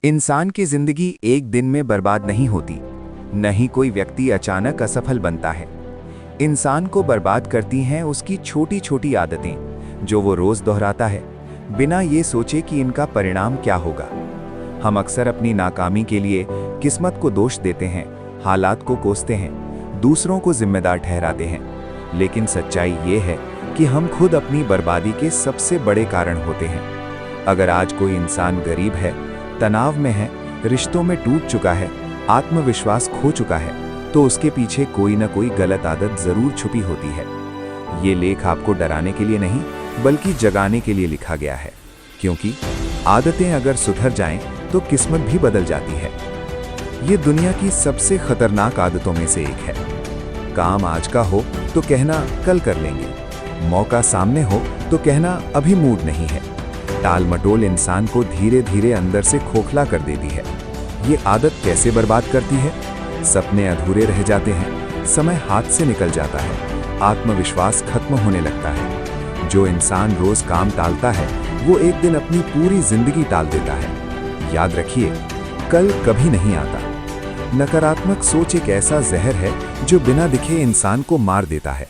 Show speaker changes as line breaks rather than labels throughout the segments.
इंसान की जिंदगी एक दिन में बर्बाद नहीं होती, न ही कोई व्यक्ति अचानक असफल बनता है। इंसान को बर्बाद करती हैं उसकी छोटी छोटी आदतें, जो वो रोज दोहराता है, बिना ये सोचे कि इनका परिणाम क्या होगा। हम अक्सर अपनी नाकामी के लिए किस्मत को दोष देते हैं, हालात को कोसते हैं, दूसरों को जिम्मेदार ठहराते हैं, लेकिन सच्चाई ये है कि हम खुद अपनी बर्बादी के सबसे बड़े कारण होते हैं। अगर आज कोई इंसान गरीब है, तनाव में है, रिश्तों में टूट चुका है, आत्मविश्वास खो चुका है, तो उसके पीछे कोई ना कोई गलत आदत जरूर छुपी होती है। ये लेख आपको डराने के लिए नहीं, बल्कि जगाने के लिए लिखा गया है, क्योंकि आदतें अगर सुधर जाएं, तो किस्मत भी बदल जाती है। ये दुनिया की सबसे खतरनाक आदतों में से एक है। काम आज का हो तो कहना कल कर लेंगे, मौका सामने हो तो कहना अभी मूड नहीं है। टाल मटोल इंसान को धीरे धीरे अंदर से खोखला कर देती है। ये आदत कैसे बर्बाद करती है? सपने अधूरे रह जाते हैं, समय हाथ से निकल जाता है, आत्मविश्वास खत्म होने लगता है। जो इंसान रोज काम टालता है, वो एक दिन अपनी पूरी जिंदगी टाल देता है। याद रखिए, कल कभी नहीं आता। नकारात्मक सोच एक ऐसा जहर है जो बिना दिखे इंसान को मार देता है।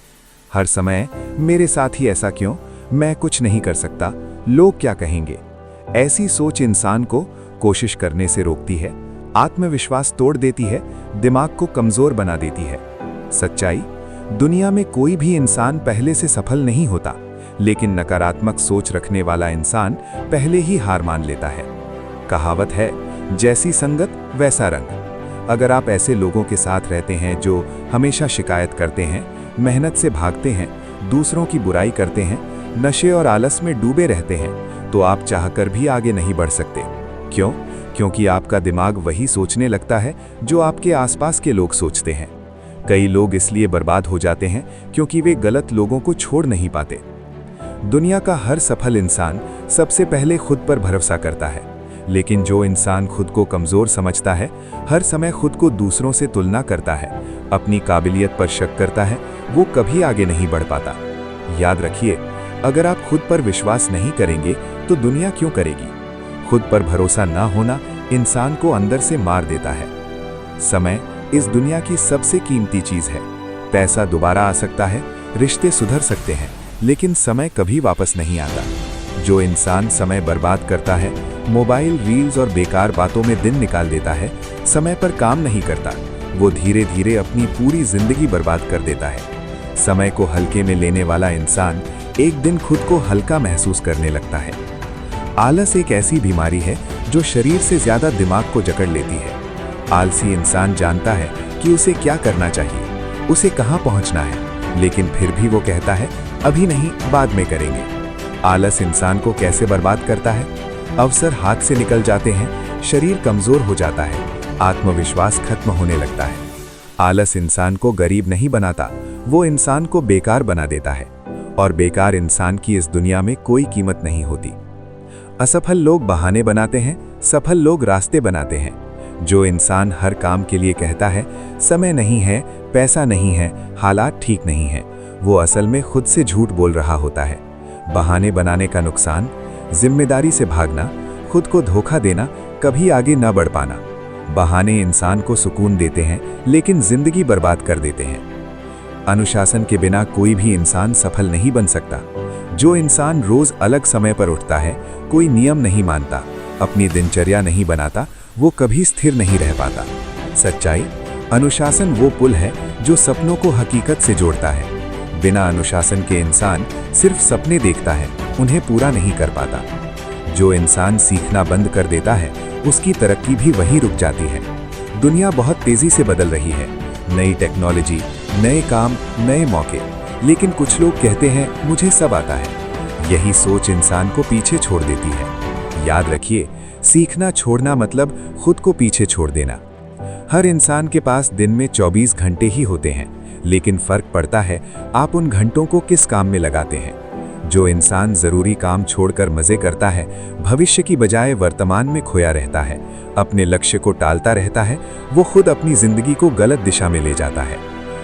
हर समय मेरे साथ ही ऐसा क्यों, मैं कुछ नहीं कर सकता, लोग क्या कहेंगे, ऐसी सोच इंसान को कोशिश करने से रोकती है, आत्मविश्वास तोड़ देती है, दिमाग को कमजोर बना देती है। सच्चाई, दुनिया में कोई भी इंसान पहले से सफल नहीं होता, लेकिन नकारात्मक सोच रखने वाला इंसान पहले ही हार मान लेता है। कहावत है, जैसी संगत वैसा रंग। अगर आप ऐसे लोगों के साथ रहते हैं जो हमेशा शिकायत करते हैं, मेहनत से भागते हैं, दूसरों की बुराई करते हैं, नशे और आलस में डूबे रहते हैं, तो आप चाहकर भी आगे नहीं बढ़ सकते। क्यों? क्योंकि आपका दिमाग वही सोचने लगता है जो आपके आसपास के लोग सोचते हैं। कई लोग इसलिए बर्बाद हो जाते हैं क्योंकि वे गलत लोगों को छोड़ नहीं पाते। दुनिया का हर सफल इंसान सबसे पहले खुद पर भरोसा करता है, लेकिन जो इंसान खुद को कमजोर समझता है, हर समय खुद को दूसरों से तुलना करता है, अपनी काबिलियत पर शक करता है, वो कभी आगे नहीं बढ़ पाता। याद रखिए, अगर आप खुद पर विश्वास नहीं करेंगे तो दुनिया क्यों करेगी? खुद पर भरोसा ना होना इंसान को अंदर से मार देता है। समय इस दुनिया की सबसे कीमती चीज है। पैसा दोबारा आ सकता है, रिश्ते सुधर सकते हैं, लेकिन समय कभी वापस नहीं आता। जो इंसान समय बर्बाद करता है, मोबाइल, रील्स और बेकार बातों में दिन निकाल देता है, समय पर काम नहीं करता, वो धीरे धीरे अपनी पूरी जिंदगी बर्बाद कर देता है। समय को हल्के में लेने वाला इंसान एक दिन खुद को हल्का महसूस करने लगता है। आलस एक ऐसी बीमारी है जो शरीर से ज्यादा दिमाग को जकड़ लेती है। आलसी इंसान जानता है कि उसे क्या करना चाहिए, उसे कहां पहुंचना है, लेकिन फिर भी वो कहता है अभी नहीं, बाद में करेंगे। आलस इंसान को कैसे बर्बाद करता है? अवसर हाथ से निकल जाते हैं, शरीर कमजोर हो जाता है, आत्मविश्वास खत्म होने लगता है। आलस इंसान को गरीब नहीं बनाता, वो इंसान को बेकार बना देता है, और बेकार इंसान की इस दुनिया में कोई कीमत नहीं होती। असफल लोग बहाने बनाते हैं, सफल लोग रास्ते बनाते हैं। जो इंसान हर काम के लिए कहता है समय नहीं है, पैसा नहीं है, हालात ठीक नहीं है, वो असल में खुद से झूठ बोल रहा होता है। बहाने बनाने का नुकसान, जिम्मेदारी से भागना, खुद को धोखा देना, कभी आगे न बढ़ पाना। बहाने इंसान को सुकून देते हैं, लेकिन जिंदगी बर्बाद कर देते हैं। अनुशासन के बिना कोई भी इंसान सफल नहीं बन सकता। जो इंसान रोज अलग समय पर उठता है, कोई नियम नहीं मानता, अपनी दिनचर्या नहीं बनाता, वो कभी स्थिर नहीं रह पाता। सच्चाई, अनुशासन वो पुल है जो सपनों को हकीकत से जोड़ता है। बिना अनुशासन के इंसान सिर्फ सपने देखता है, उन्हें पूरा नहीं कर पाता। जो इंसान सीखना बंद कर देता है, उसकी तरक्की भी वहीं रुक जाती है। दुनिया बहुत तेजी से बदल रही है, नई टेक्नोलॉजी, नए काम, नए मौके, लेकिन कुछ लोग कहते हैं मुझे सब आता है। यही सोच इंसान को पीछे छोड़ देती है। याद रखिए, सीखना छोड़ना मतलब खुद को पीछे छोड़ देना। हर इंसान के पास दिन में 24 घंटे ही होते हैं, लेकिन फर्क पड़ता है आप उन घंटों को किस काम में लगाते हैं। जो इंसान जरूरी काम छोड़कर मजे करता है, भविष्य की बजाय वर्तमान में खोया रहता है, अपने लक्ष्य को टालता रहता है, वो खुद अपनी जिंदगी को गलत दिशा में ले जाता है।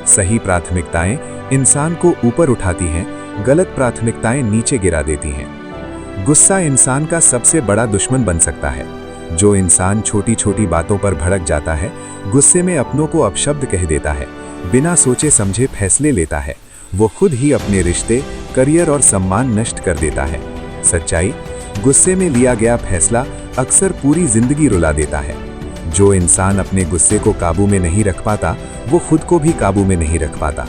सही प्राथमिकताएं इंसान को ऊपर उठाती हैं, गलत प्राथमिकताएं नीचे गिरा देती हैं। गुस्सा इंसान का सबसे बड़ा दुश्मन बन सकता है।
जो इंसान छोटी छोटी बातों पर भड़क जाता है, गुस्से में अपनों को अपशब्द कह देता है, बिना सोचे समझे फैसले लेता है, वो खुद ही अपने रिश्ते, करियर और सम्मान नष्ट कर देता है। सच्चाई, गुस्से में लिया गया फैसला अक्सर पूरी जिंदगी रुला देता है। जो इंसान अपने गुस्से को काबू में नहीं रख पाता, वो खुद को भी काबू में नहीं रख पाता।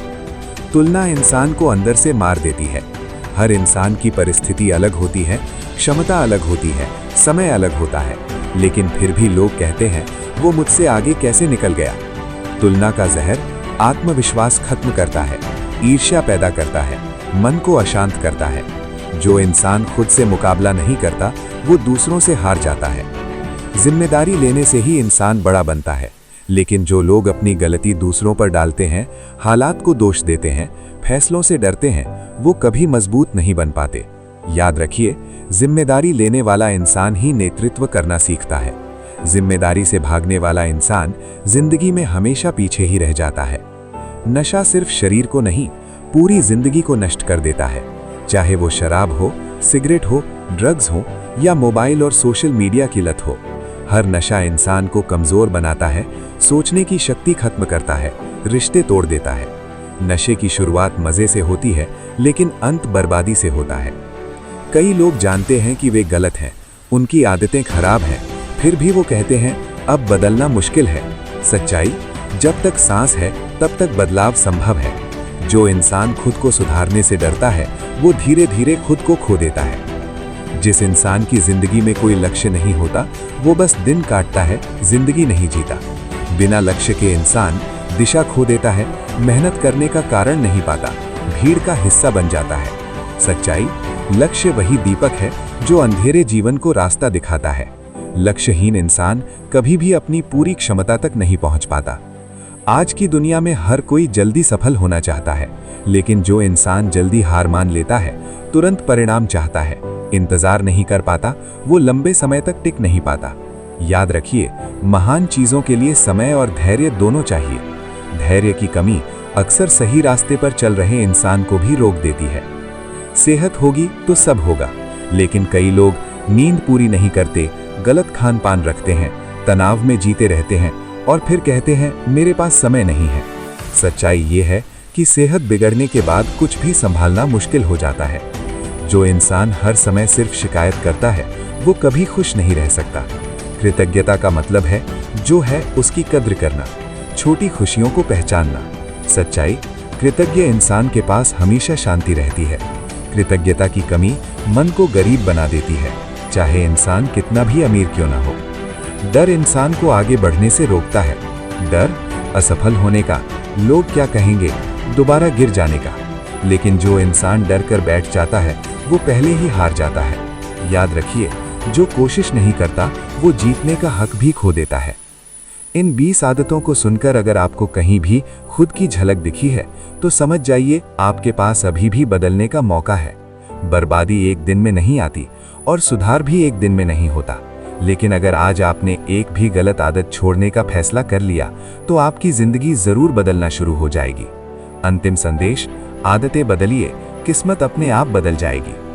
तुलना इंसान को अंदर से मार देती है। हर इंसान की परिस्थिति अलग होती है, क्षमता अलग होती है, समय अलग होता है, लेकिन फिर भी लोग कहते हैं वो मुझसे आगे कैसे निकल गया। तुलना का जहर आत्मविश्वास खत्म करता है, ईर्ष्या पैदा करता है, मन को अशांत करता है। जो इंसान खुद से मुकाबला नहीं करता, वो दूसरों से हार जाता है। जिम्मेदारी लेने से ही इंसान बड़ा बनता है, लेकिन जो लोग अपनी गलती दूसरों पर डालते हैं, हालात को दोष देते हैं, फैसलों से डरते हैं, वो कभी मजबूत नहीं बन पाते। याद रखिए, जिम्मेदारी लेने वाला इंसान ही नेतृत्व करना सीखता है। जिम्मेदारी से भागने वाला इंसान जिंदगी में हमेशा पीछे ही रह जाता है। नशा सिर्फ शरीर को नहीं, पूरी जिंदगी को नष्ट कर देता है। चाहे वो शराब हो, सिगरेट हो, ड्रग्स हो या मोबाइल और सोशल मीडिया की लत हो, हर नशा इंसान को कमजोर बनाता है, सोचने की शक्ति खत्म करता है, रिश्ते तोड़ देता है। नशे की शुरुआत मजे से होती है, लेकिन अंत बर्बादी से होता है। कई लोग जानते हैं कि वे गलत हैं, उनकी आदतें खराब हैं, फिर भी वो कहते हैं अब बदलना मुश्किल है। सच्चाई, जब तक सांस है तब तक बदलाव संभव है। जो इंसान खुद को सुधारने से डरता है, वो धीरे धीरे खुद को खो देता है। जिस इंसान की जिंदगी में कोई लक्ष्य नहीं होता, वो बस दिन काटता है, जिंदगी नहीं जीता। बिना लक्ष्य के इंसान दिशा खो देता है, मेहनत करने का कारण नहीं पाता, भीड़ का हिस्सा बन जाता है। सच्चाई, लक्ष्य वही दीपक है जो अंधेरे जीवन को रास्ता दिखाता है। लक्ष्यहीन इंसान कभी भी अपनी पूरी क्षमता तक नहीं पहुंच पाता। आज की दुनिया में हर कोई जल्दी सफल होना चाहता है, लेकिन जो इंसान जल्दी हार मान लेता है, तुरंत परिणाम चाहता है, इंतजार नहीं कर पाता, वो लंबे समय तक टिक नहीं पाता। याद रखिए, महान चीजों के लिए समय और धैर्य दोनों चाहिए। धैर्य की कमी अक्सर सही रास्ते पर चल रहे इंसान को भी रोक देती है। सेहत होगी तो सब होगा, लेकिन कई लोग नींद पूरी नहीं करते, गलत खान पान रखते हैं, तनाव में जीते रहते हैं और फिर कहते हैं मेरे पास समय नहीं है। सच्चाई ये है कि सेहत बिगड़ने के बाद कुछ भी संभालना मुश्किल हो जाता है। जो इंसान हर समय सिर्फ शिकायत करता है, वो कभी खुश नहीं रह सकता। कृतज्ञता का मतलब है जो है उसकी कद्र करना, छोटी खुशियों को पहचानना। सच्चाई, कृतज्ञ इंसान के पास हमेशा शांति रहती है। कृतज्ञता की कमी मन को गरीब बना देती है, चाहे इंसान कितना भी अमीर क्यों ना हो। डर इंसान को आगे बढ़ने से रोकता है। डर असफल होने का, लोग क्या कहेंगे, दोबारा गिर जाने का। लेकिन जो इंसान डर कर बैठ जाता है, वो पहले ही हार जाता है। याद रखिए, जो कोशिश नहीं करता, वो जीतने का हक भी खो देता है। इन 20 आदतों को सुनकर अगर आपको कहीं भी खुद की झलक दिखी है, तो समझ जाइए आपके पास अभी भी बदलने का मौका है। बर्बादी एक दिन में नहीं आती और सुधार भी एक दिन में नहीं होता, लेकिन अगर आज आपने एक भी गलत आदत छोड़ने का फैसला कर लिया, तो आपकी जिंदगी जरूर बदलना शुरू हो जाएगी। अंतिम संदेश, आदतें बदलिए, किस्मत अपने आप बदल जाएगी।